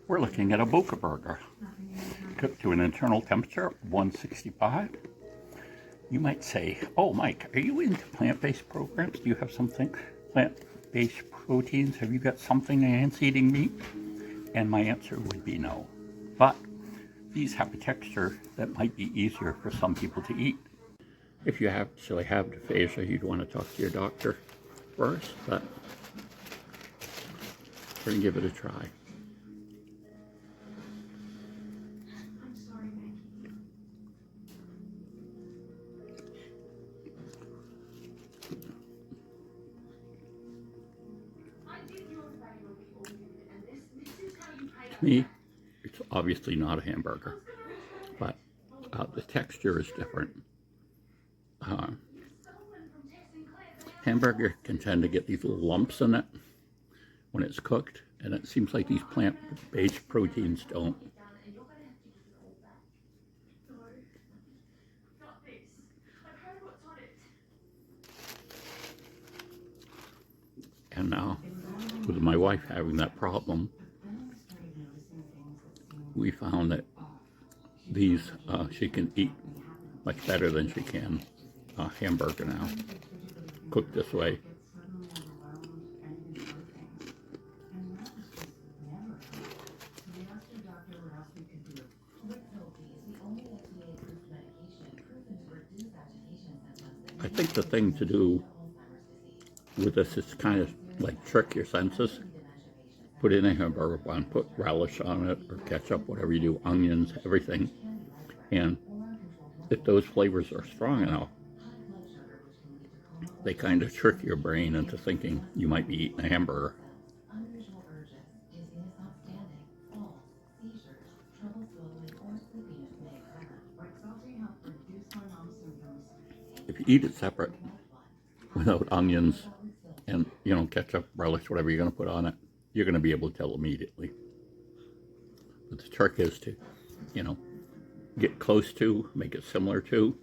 We're looking at a Boca burger, cooked to an internal temperature of 165. You might say, oh Mike, are you into plant-based programs? Do you have something plant-based proteins? Have you got something against eating meat? And my answer would be no. But these have a texture that might be easier for some people to eat. If you actually have dysphagia, you'd want to talk to your doctor first, but we're going to give it a try. To me, it's obviously not a hamburger, but the texture is different. Hamburger can tend to get these little lumps in it when it's cooked, and it seems like these plant-based proteins don't. And now, with my wife having that problem, we found that these she can eat much better than she can hamburger now, cooked this way. I think the thing to do with this is kind of like trick your senses. Put in a hamburger bun, put relish on it, or ketchup, whatever you do, onions, everything. And if those flavors are strong enough, they kind of trick your brain into thinking you might be eating a hamburger. If you eat it separate, without onions and, ketchup, relish, whatever you're going to put on it, you're going to be able to tell immediately. But the trick is to, get close to, make it similar to.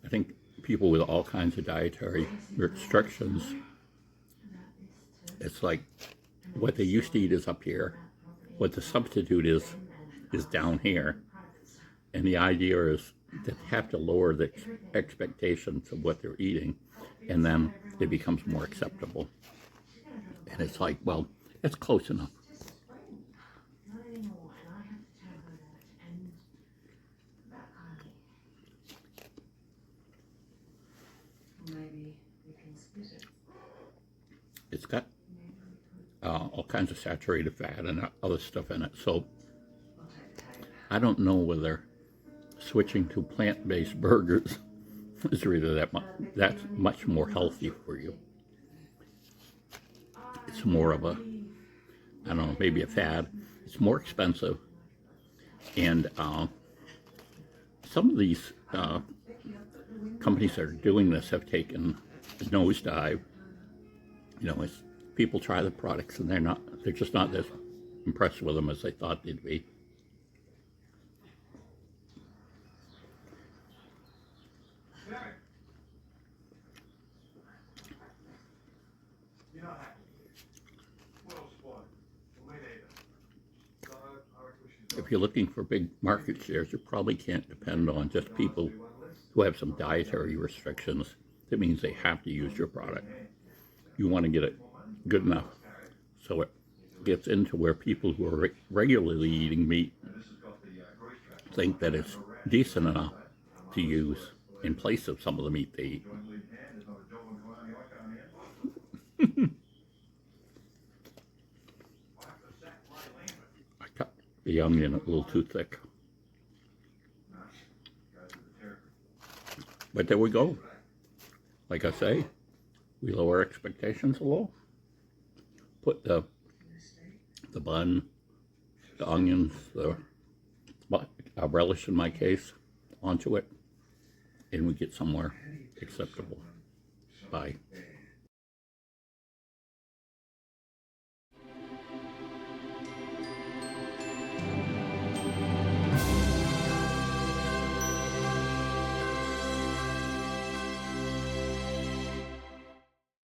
I think people with all kinds of dietary restrictions, it's like what they used to eat is up here. What the substitute is down here. And the idea is that they have to lower the expectations of what they're eating, and then it becomes more acceptable. And it's like, well, it's close enough. It's got all kinds of saturated fat and other stuff in it. So I don't know whether switching to plant-based burgers is really that's much more healthy for you. It's more of a, I don't know, maybe a fad. It's more expensive. And some of these companies that are doing this have taken a nosedive. It's, people try the products and they're just not as impressed with them as they thought they'd be. If you're looking for big market shares, you probably can't depend on just people who have some dietary restrictions. That means they have to use your product. You want to get it good enough so it gets into where people who are regularly eating meat think that it's decent enough to use in place of some of the meat they eat. I cut the onion a little too thick. But there we go. Like I say, we lower expectations a little. Put the bun, the onions, the relish in my case, onto it, and we get somewhere acceptable. Bye.